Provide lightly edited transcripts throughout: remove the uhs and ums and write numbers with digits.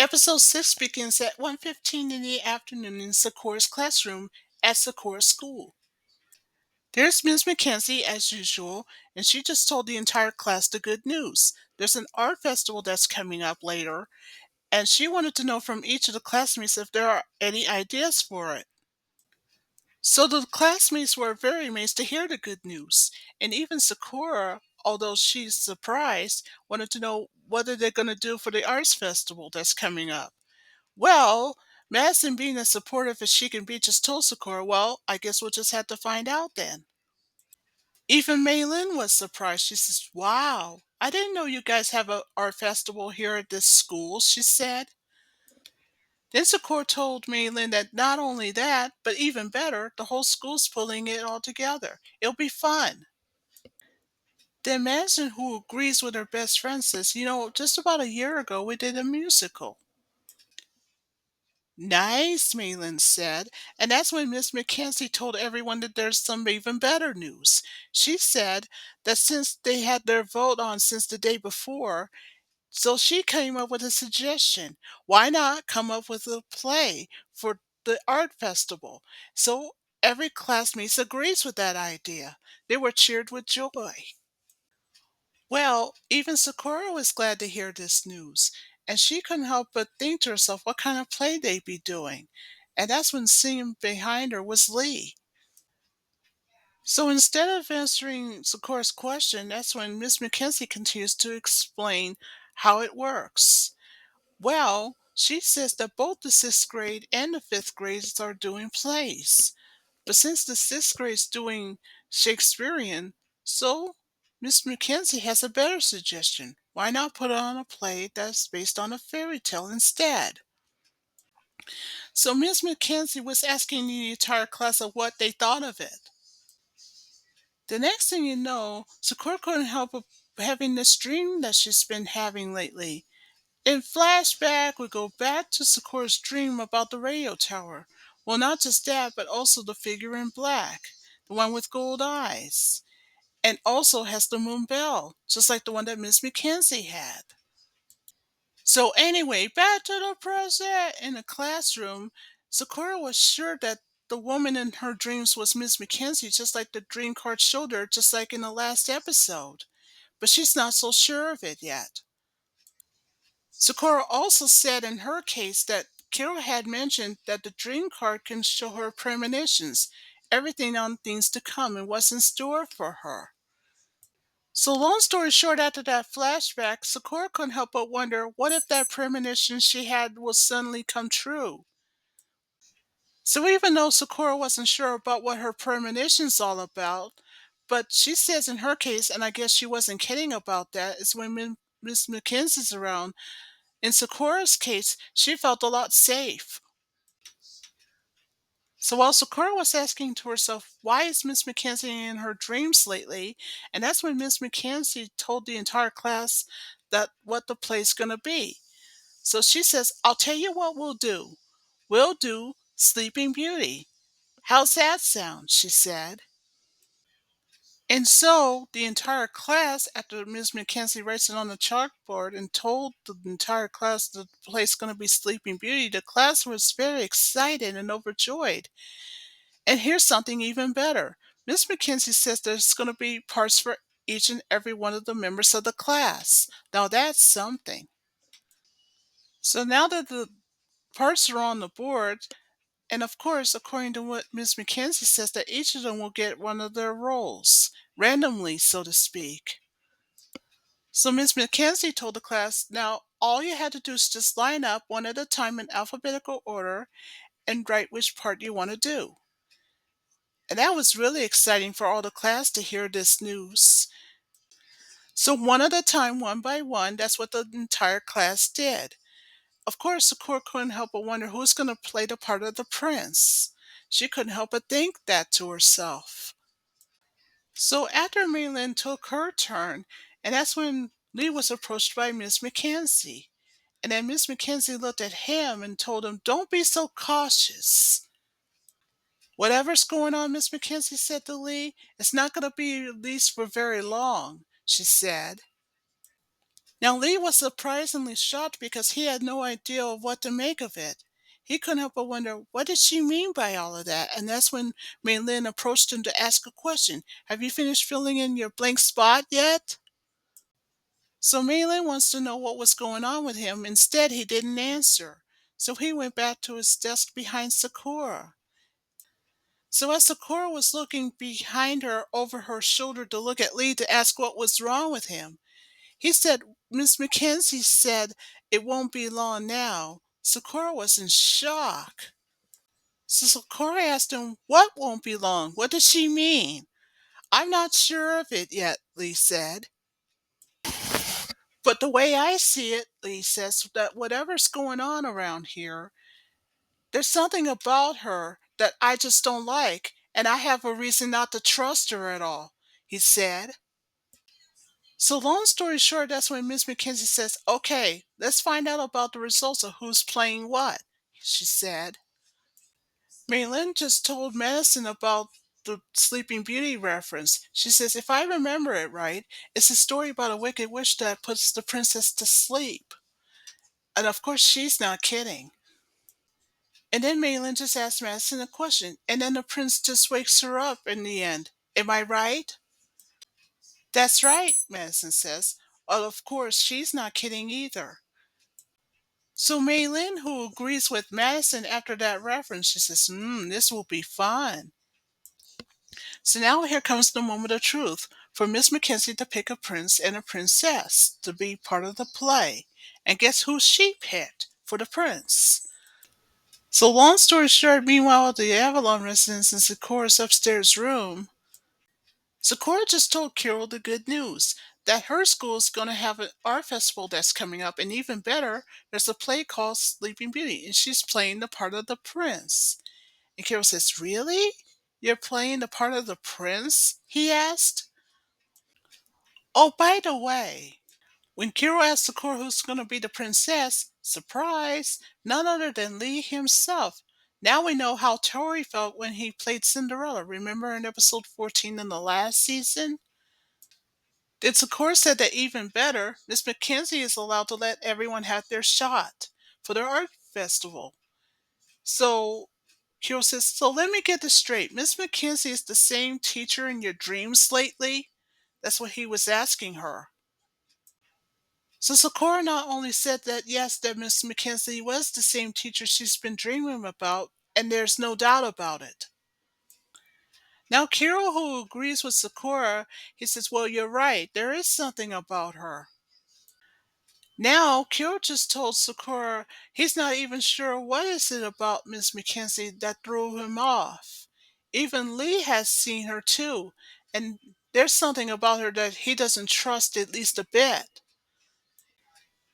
Episode 6 begins at 1:15 in the afternoon in Sakura's classroom at Sakura School. There's Miss Mackenzie, as usual, and she just told the entire class the good news. There's an art festival that's coming up later, and she wanted to know from each of the classmates if there are any ideas for it. So the classmates were very amazed to hear the good news, and even Sakura, although she's surprised, wanted to know what are they going to do for the arts festival that's coming up. Well, Madison, being as supportive as she can be, just told Sakura, well, I guess we'll just have to find out then. Even Maylin was surprised. She says, wow, I didn't know you guys have a art festival here at this school, she said. Then Sakura told Maylin that not only that, but even better, the whole school's pulling it all together. It'll be fun. Then Madison, who agrees with her best friend, says, just about a year ago we did a musical. Nice, Maylin said. And that's when Miss Mackenzie told everyone that there's some even better news. She said that since they had their vote on since the day before, so she came up with a suggestion. Why not come up with a play for the art festival? So every classmate agrees with that idea. They were cheered with joy. Well, even Sakura was glad to hear this news, and she couldn't help but think to herself what kind of play they'd be doing. And that's when sitting behind her was Lee. So instead of answering Sakura's question, that's when Miss Mackenzie continues to explain how it works. Well, she says that both the sixth grade and the fifth grades are doing plays. But since the sixth grade's doing Shakespearean, so Miss Mackenzie has a better suggestion. Why not put on a play that's based on a fairy tale instead? So Miss Mackenzie was asking the entire class of what they thought of it. The next thing you know, Sakura couldn't help but having this dream that she's been having lately. In flashback, we go back to Sakura's dream about the radio tower. Well, not just that, but also the figure in black, the one with gold eyes, and also has the moon bell, just like the one that Miss Mackenzie had. So anyway, back to the present. In the classroom, Sakura was sure that the woman in her dreams was Miss Mackenzie, just like the dream card showed her, just like in the last episode. But she's not so sure of it yet. Sakura also said in her case that Kira had mentioned that the dream card can show her premonitions, everything on things to come and what's in store for her. So long story short, after that flashback, Sakura couldn't help but wonder what if that premonition she had will suddenly come true. So even though Sakura wasn't sure about what her premonition's all about, but she says in her case, and I guess she wasn't kidding about that, is when Miss Mackenzie's around. In Sakura's case, she felt a lot safe. So while Sakura was asking to herself, why is Miss Mackenzie in her dreams lately? And that's when Miss Mackenzie told the entire class that what the play's gonna be. So she says, I'll tell you what we'll do. We'll do Sleeping Beauty. How's that sound? She said. And so the entire class, after Ms. Mackenzie writes it on the chalkboard and told the entire class the play's going to be Sleeping Beauty, the class was very excited and overjoyed. And here's something even better. Miss Mackenzie says there's going to be parts for each and every one of the members of the class. Now that's something. So now that the parts are on the board, and of course, according to what Miss Mackenzie says, that each of them will get one of their roles, randomly, so to speak. So Miss Mackenzie told the class, now all you had to do is just line up one at a time in alphabetical order and write which part you want to do. And that was really exciting for all the class to hear this news. So one at a time, one by one, that's what the entire class did. Of course, Sakura couldn't help but wonder who's going to play the part of the prince. She couldn't help but think that to herself. So after Maylin took her turn, and that's when Lee was approached by Miss Mackenzie. And then Miss Mackenzie looked at him and told him, don't be so cautious. Whatever's going on, Miss Mackenzie said to Lee, it's not going to be at least for very long, she said. Now Lee was surprisingly shocked because he had no idea of what to make of it. He couldn't help but wonder, what did she mean by all of that? And that's when Mei Lin approached him to ask a question. Have you finished filling in your blank spot yet? So Mei Lin wants to know what was going on with him. Instead, he didn't answer. So he went back to his desk behind Sakura. So as Sakura was looking behind her over her shoulder to look at Lee to ask what was wrong with him, he said, Miss Mackenzie said it won't be long now. Sakura was in shock. So Sakura asked him, what won't be long? What does she mean? I'm not sure of it yet, Lee said. But the way I see it, Lee says, that whatever's going on around here, there's something about her that I just don't like, and I have a reason not to trust her at all, he said. So long story short, that's when Miss Mackenzie says, okay, let's find out about the results of who's playing what, she said. Maylin just told Madison about the Sleeping Beauty reference. She says, if I remember it right, it's a story about a wicked witch that puts the princess to sleep. And of course, she's not kidding. And then Maylin just asks Madison a question, and then the prince just wakes her up in the end. Am I right? That's right, Madison says. Well, of course, she's not kidding either. So Maylin, who agrees with Madison after that reference, she says, this will be fun. So now here comes the moment of truth for Miss Mackenzie to pick a prince and a princess to be part of the play. And guess who she picked for the prince? So long story short, meanwhile at the Avalon residence in Sakura's upstairs room, Sakura just told Carol the good news that her school is going to have an art festival that's coming up, and even better, there's a play called Sleeping Beauty, and she's playing the part of the prince. And Carol says, really? You're playing the part of the prince? He asked. Oh, by the way, when Carol asked Sakura who's going to be the princess, surprise, none other than Lee himself. Now we know how Tori felt when he played Cinderella. Remember in episode 14 in the last season? Then Sakura said that even better, Miss Mackenzie is allowed to let everyone have their shot for their art festival. So Kiro says, so let me get this straight. Miss Mackenzie is the same teacher in your dreams lately? That's what he was asking her. So Sakura not only said that yes, that Miss Mackenzie was the same teacher she's been dreaming about, and there's no doubt about it. Now Kiro, who agrees with Sakura, he says, well, you're right, there is something about her. Now Kiro just told Sakura he's not even sure what is it about Miss Mackenzie that threw him off. Even Lee has seen her too, and there's something about her that he doesn't trust at least a bit.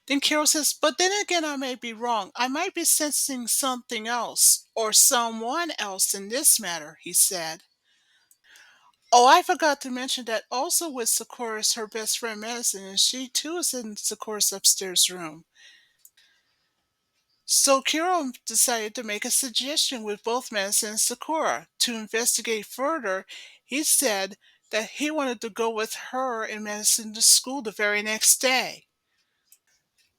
Then Carol says, but then again, I may be wrong. I might be sensing something else or someone else in this matter, he said. Oh, I forgot to mention that also with Sakura is her best friend Madison, and she too is in Sakura's upstairs room. So Kiro decided to make a suggestion with both Madison and Sakura to investigate further. He said that he wanted to go with her and Madison to school the very next day.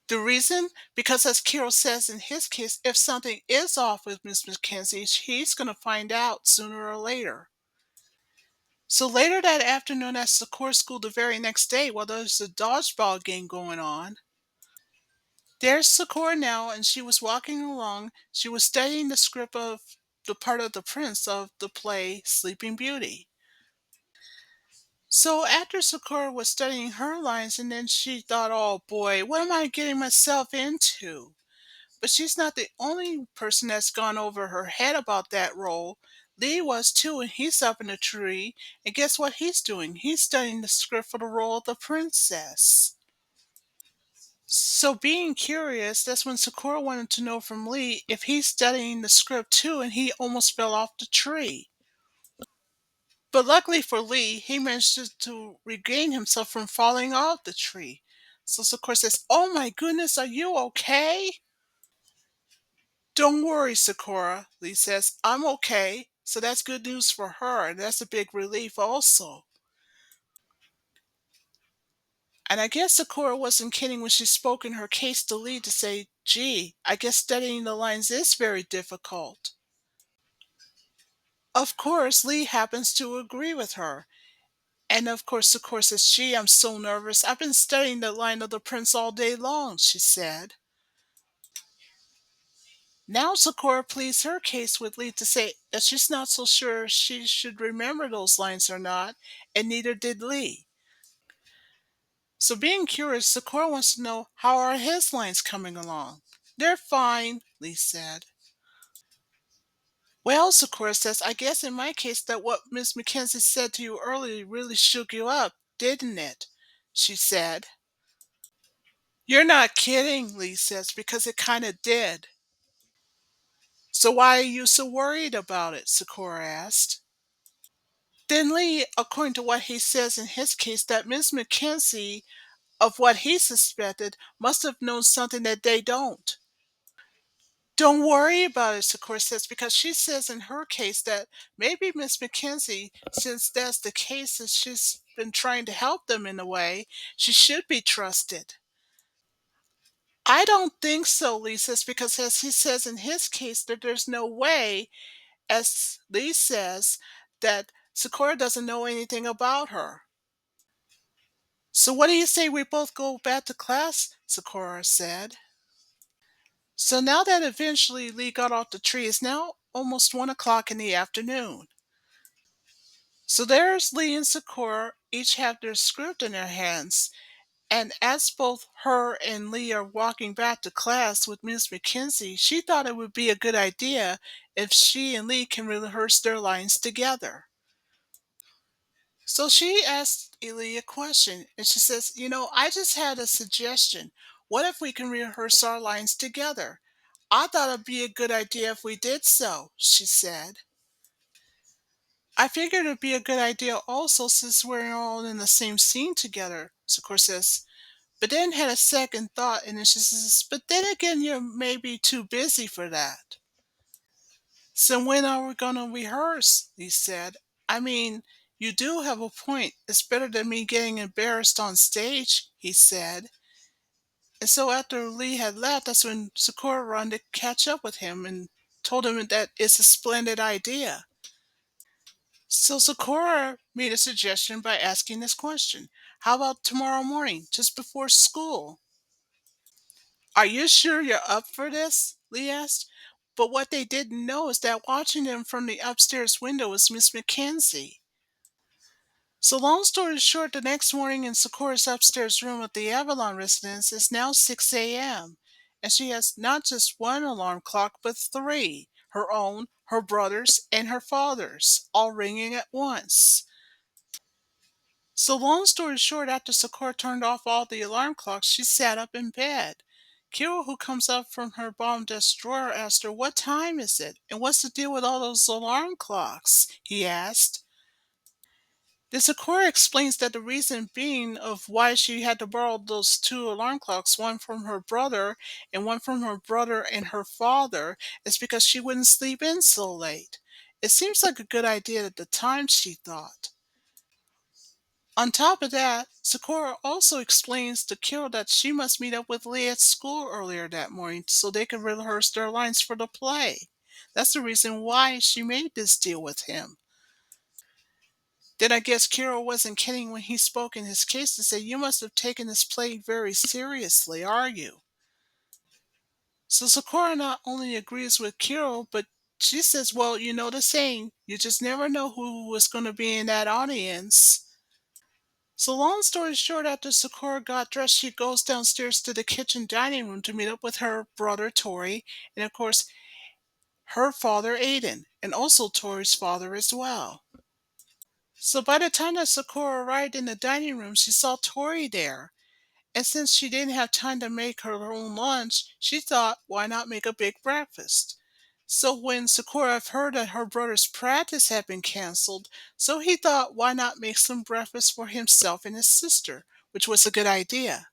The reason? Because as Kiro says in his case, if something is off with Miss Mackenzie, he's going to find out sooner or later. So later that afternoon at Sakura School the very next day, while there's a dodgeball game going on, there's Sakura now, and she was walking along. She was studying the script of the part of the prince of the play Sleeping Beauty. So after Sakura was studying her lines, and then she thought, oh boy, what am I getting myself into? But she's not the only person that's gone over her head about that role. Lee was too, and he's up in a tree. And guess what he's doing? He's studying the script for the role of the princess. So, being curious, that's when Sakura wanted to know from Lee if he's studying the script too, and he almost fell off the tree. But luckily for Lee, he managed to regain himself from falling off the tree. So Sakura says, oh my goodness, are you okay? Don't worry, Sakura, Lee says. I'm okay. So that's good news for her, and that's a big relief also. And I guess Sakura wasn't kidding when she spoke in her case to Lee to say, gee, I guess studying the lines is very difficult. Of course, Lee happens to agree with her. And of course, Sakura says, gee, I'm so nervous. I've been studying the line of the prince all day long, she said. Now Sakura pleads her case with Lee to say that she's not so sure she should remember those lines or not, and neither did Lee. So being curious, Sakura wants to know how are his lines coming along. They're fine, Lee said. Well, Sakura says, I guess in my case that what Miss Mackenzie said to you earlier really shook you up, didn't it? She said. You're not kidding, Lee says, because it kind of did. So why are you so worried about it? Sakura asked. Then Lee, according to what he says in his case, that Miss Mackenzie, of what he suspected, must have known something that they don't. Don't worry about it, Sakura says, because she says in her case that maybe Miss Mackenzie, since that's the case that she's been trying to help them in a way, she should be trusted. I don't think so, Lee says, because as he says in his case that there's no way, as Lee says, that Sakura doesn't know anything about her. So what do you say we both go back to class? Sakura said. So now that eventually Lee got off the tree, it's now almost 1 o'clock in the afternoon. So there's Lee and Sakura, each have their script in their hands, and as both her and Lee are walking back to class with Miss Mackenzie, she thought it would be a good idea if she and Lee can rehearse their lines together. So she asked Lee a question, and she says, I just had a suggestion. What if we can rehearse our lines together? I thought it'd be a good idea if we did so, she said. I figured it'd be a good idea also since we're all in the same scene together, Sakura says. But then had a second thought, and then she says, but then again, you're maybe too busy for that. So when are we going to rehearse? He said. I mean, you do have a point. It's better than me getting embarrassed on stage, he said. And so after Lee had left, that's when Sakura ran to catch up with him and told him that it's a splendid idea. So Sakura made a suggestion by asking this question. How about tomorrow morning, just before school? Are you sure you're up for this? Lee asked. But what they didn't know is that watching them from the upstairs window was Miss Mackenzie. So long story short, the next morning in Sakura's upstairs room at the Avalon residence is now 6 a.m. And she has not just one alarm clock, but three. Her own, her brother's, and her father's, all ringing at once. So long story short, after Sakura turned off all the alarm clocks, she sat up in bed. Kira, who comes up from her bottom desk drawer, asked her, what time is it? And what's the deal with all those alarm clocks? He asked. The Sakura explains that the reason being of why she had to borrow those two alarm clocks, one from her brother and one from her brother and her father, is because she wouldn't sleep in so late. It seems like a good idea at the time, she thought. On top of that, Sakura also explains to Kiro that she must meet up with Lee at school earlier that morning so they can rehearse their lines for the play. That's the reason why she made this deal with him. Then I guess Kiro wasn't kidding when he spoke in his case to say, you must have taken this play very seriously, are you? So Sakura not only agrees with Kiro, but she says, well, you know the saying, you just never know who was going to be in that audience. So long story short, after Sakura got dressed, she goes downstairs to the kitchen dining room to meet up with her brother Tori, and of course her father Aiden, and also Tori's father as well. So by the time that Sakura arrived in the dining room, she saw Tori there. And since she didn't have time to make her own lunch, she thought, why not make a big breakfast? So when Sakura heard that her brother's practice had been canceled, so he thought, why not make some breakfast for himself and his sister, which was a good idea.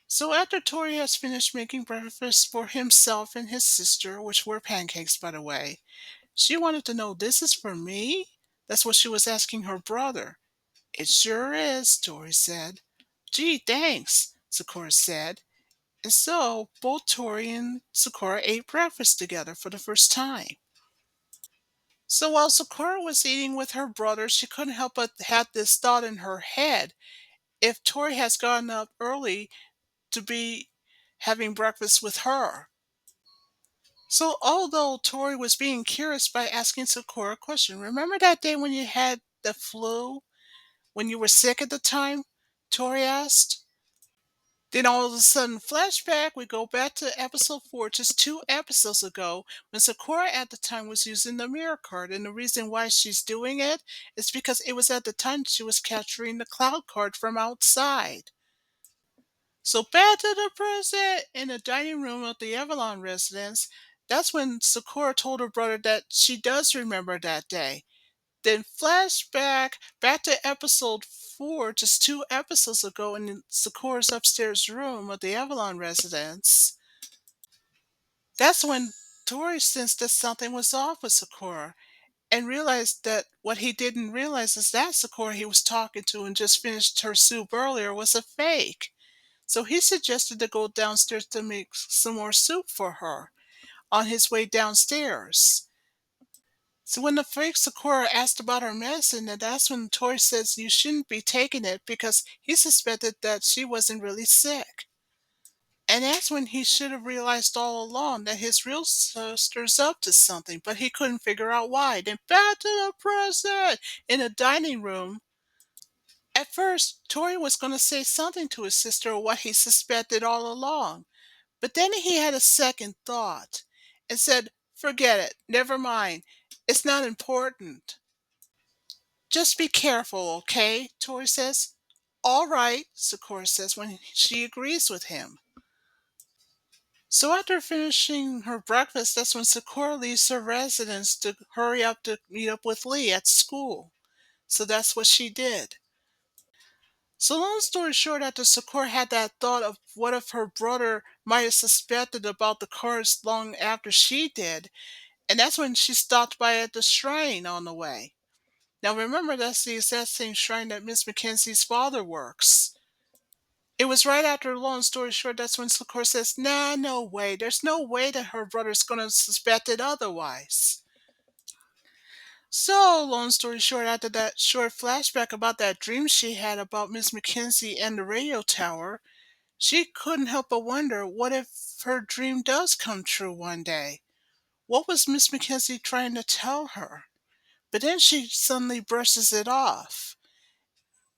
So after Tori has finished making breakfast for himself and his sister, which were pancakes by the way, she wanted to know, this is for me? That's what she was asking her brother. It sure is, Tori said. Gee, thanks, Sakura said. And so both Tori and Sakura ate breakfast together for the first time. So while Sakura was eating with her brother, she couldn't help but have this thought in her head. If Tori has gotten up early to be having breakfast with her. So although Tori was being curious by asking Sakura a question, remember that day when you had the flu? When you were sick at the time? Tori asked. Then all of a sudden, flashback, we go back to episode 4, just 2 episodes ago, when Sakura at the time was using the mirror card. And the reason why she's doing it is because it was at the time she was capturing the cloud card from outside. So back to the present in the dining room of the Avalon residence. That's when Sakura told her brother that she does remember that day. Then flashback back to episode 4, just 2 episodes ago, in Sakura's upstairs room of the Avalon residence. That's when Tori sensed that something was off with Sakura and realized that what he didn't realize is that Sakura he was talking to and just finished her soup earlier was a fake. So he suggested to go downstairs to make some more soup for her on his way downstairs. So when the fake Sakura asked about her medicine, and that's when Tori says you shouldn't be taking it because he suspected that she wasn't really sick. And that's when he should have realized all along that his real sister's up to something, but he couldn't figure out why. Then back to the present in the dining room. At first, Tori was going to say something to his sister or what he suspected all along. But then he had a second thought and said, "Forget it, never mind. It's not important. Just be careful, okay?" Tori says. "All right," Sakura says when she agrees with him. So after finishing her breakfast, that's when Sakura leaves her residence to hurry up to meet up with Lee at school. So that's what she did. So long story short, after Sakura had that thought of what if her brother might have suspected about the cards long after she did, and that's when she stopped by at the shrine on the way. Now remember, that's the exact same shrine that Miss Mackenzie's father works. It was right after, long story short, that's when Sakura says, "Nah, no way. There's no way that her brother's gonna suspect it otherwise." So, long story short, after that short flashback about that dream she had about Miss Mackenzie and the radio tower, she couldn't help but wonder what if her dream does come true one day? What was Miss Mackenzie trying to tell her? But then she suddenly brushes it off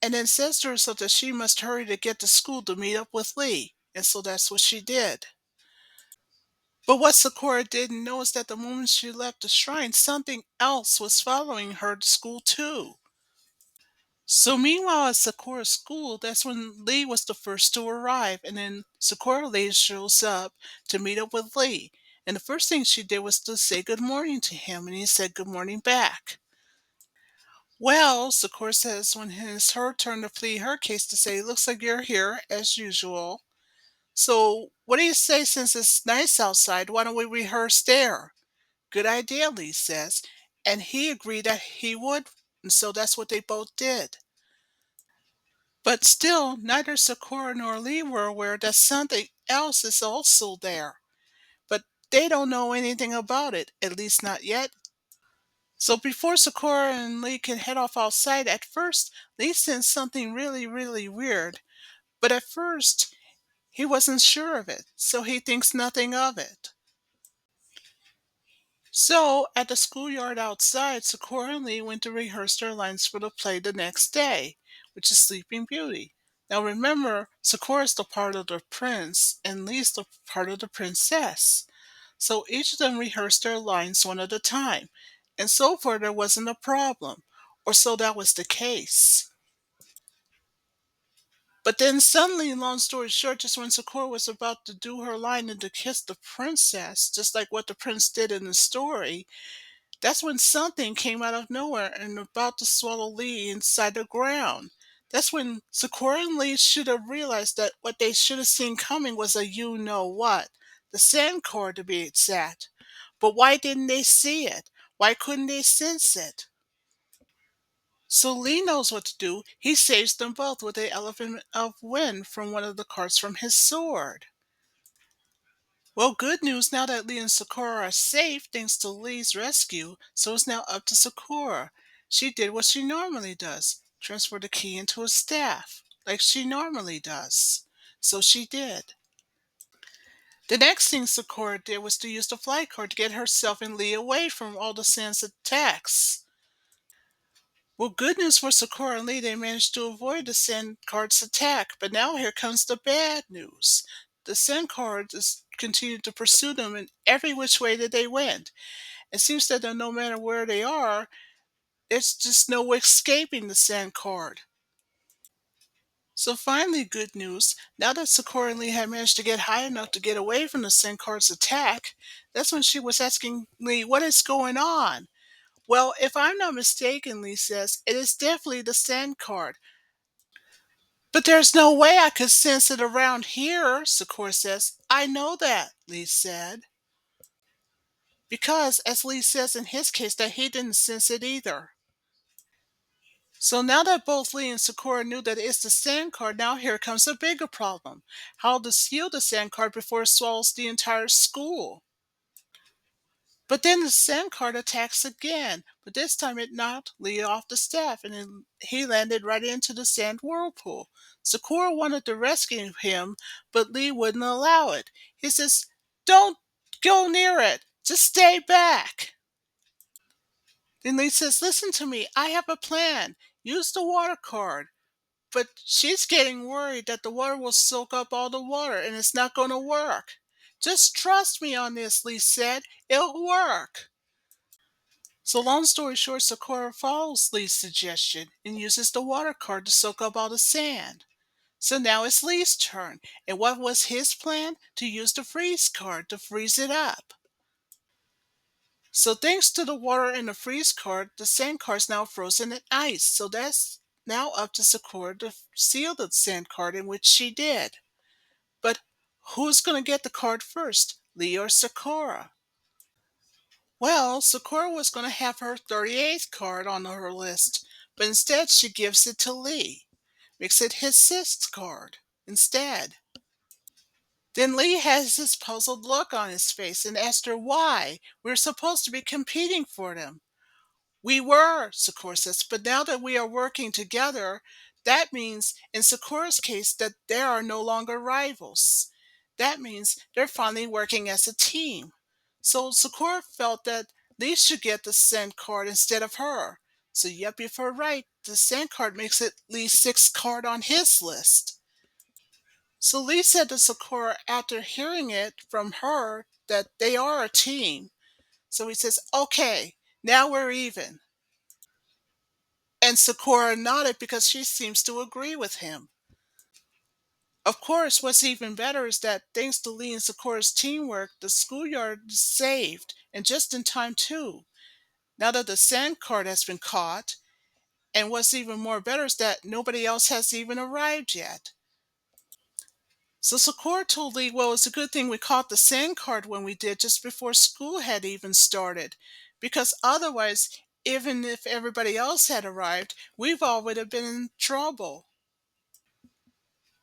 and then says to herself that she must hurry to get to school to meet up with Lee. And so that's what she did. But what Sakura didn't know is that the moment she left the shrine, something else was following her to school too. So meanwhile at Sakura's school, that's when Lee was the first to arrive, and then Sakura Lee shows up to meet up with Lee. And the first thing she did was to say good morning to him, and he said good morning back. Well, Sakura says when it's her turn to plead her case to say, "Looks like you're here, as usual. So what do you say since it's nice outside? Why don't we rehearse there?" "Good idea," Lee says. And he agreed that he would, and so that's what they both did. But still, neither Sakura nor Lee were aware that something else is also there. But they don't know anything about it, at least not yet. So before Sakura and Lee can head off outside, at first, Lee sensed something really, really weird. But at first, he wasn't sure of it, so he thinks nothing of it. So, at the schoolyard outside, Sakura and Lee went to rehearse their lines for the play the next day, which is Sleeping Beauty. Now remember, Sakura's the part of the prince, and Lee's the part of the princess. So each of them rehearsed their lines one at a time, and so far there wasn't a problem, or so that was the case. But then suddenly, long story short, just when Sakura was about to do her line and to kiss the princess, just like what the prince did in the story, that's when something came out of nowhere and about to swallow Lee inside the ground. That's when Sakura and Lee should have realized that what they should have seen coming was a you know what, the sand core to be exact. But why didn't they see it? Why couldn't they sense it? So Lee knows what to do. He saves them both with a element of wind from one of the cards from his sword. Well, good news now that Lee and Sakura are safe thanks to Lee's rescue, so it's now up to Sakura. She did what she normally does, transfer the key into a staff, like she normally does. So she did. The next thing Sakura did was to use the flight card to get herself and Lee away from all the Sand's attacks. Well, good news for Sakura and Lee, they managed to avoid the Sand card's attack, but now here comes the bad news. The Sand card is continued to pursue them in every which way that they went. It seems that no matter where they are, there's just no escaping the Sand card. So finally, good news. Now that Sakura and Lee had managed to get high enough to get away from the Sand card's attack, that's when she was asking Lee, what is going on? Well, if I'm not mistaken, Lee says, it is definitely the Sand card. But there's no way I could sense it around here, Sakura says. I know that, Lee said. Because, as Lee says in his case, that he didn't sense it either. So now that both Lee and Sakura knew that it's the sand card, now here comes a bigger problem. How to seal the sand card before it swallows the entire school. But then the sand card attacks again, but this time it knocked Lee off the staff and he landed right into the sand whirlpool. Sakura wanted to rescue him, but Lee wouldn't allow it. He says, "Don't go near it, just stay back." Then Lee says, "Listen to me, I have a plan. Use the water card." But she's getting worried that the water will soak up all the water and it's not going to work. "Just trust me on this," Lee said. "It'll work." So long story short, Sakura follows Lee's suggestion and uses the water card to soak up all the sand. So now it's Lee's turn. And what was his plan? To use the freeze card to freeze it up. So thanks to the water and the freeze card, the sand card's now frozen in ice. So that's now up to Sakura to seal the sand card, in which she did. But who's going to get the card first, Lee or Sakura? Well, Sakura was going to have her 38th card on her list, but instead she gives it to Lee, makes it his 6th card instead. Then Lee has this puzzled look on his face and asked her why. We're supposed to be competing for them. "We were," Sakura says, "but now that we are working together, that means, in Sakura's case, that they are no longer rivals. That means they're finally working as a team." So Sakura felt that Lee should get the sand card instead of her. So yep, you've heard right. The sand card makes it Lee's 6th card on his list. So Lee said to Sakura after hearing it from her that they are a team. So he says, "Okay, now we're even." And Sakura nodded because she seems to agree with him. Of course, what's even better is that thanks to Lee and Sakura's teamwork, the schoolyard is saved, and just in time too, now that the sand card has been caught. And what's even more better is that nobody else has even arrived yet. So Sakura told Lee, "Well, it's a good thing we caught the sand card when we did, just before school had even started. Because otherwise, even if everybody else had arrived, we've all would have been in trouble."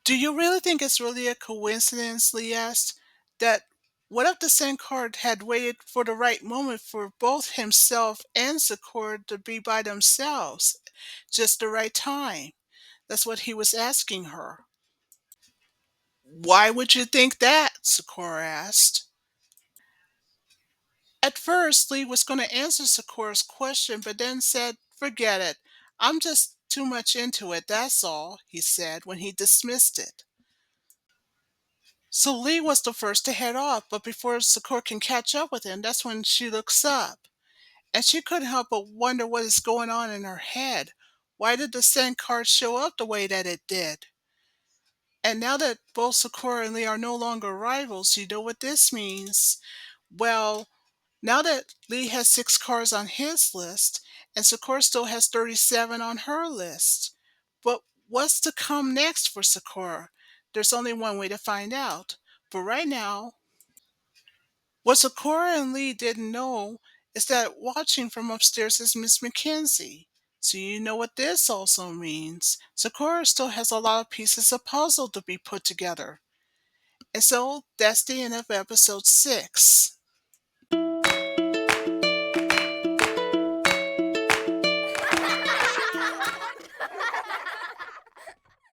"Do you really think it's really a coincidence," Lee asked, "that what if the sand card had waited for the right moment for both himself and Sakura to be by themselves, just the right time?" That's what he was asking her. "Why would you think that?" Sakura asked. At first, Lee was going to answer Sakura's question, but then said, "Forget it. I'm just too much into it, that's all," he said when he dismissed it. So Lee was the first to head off, but before Sakura can catch up with him, that's when she looks up. And she couldn't help but wonder what is going on in her head. Why did the sand card show up the way that it did? And now that both Sakura and Lee are no longer rivals, you know what this means. Well, now that Lee has 6 cards on his list, and Sakura still has 37 on her list. But what's to come next for Sakura? There's only one way to find out. But right now, what Sakura and Lee didn't know is that watching from upstairs is Miss Mackenzie. So you know what this also means. Sakura still has a lot of pieces of puzzle to be put together. And so that's the end of episode 6.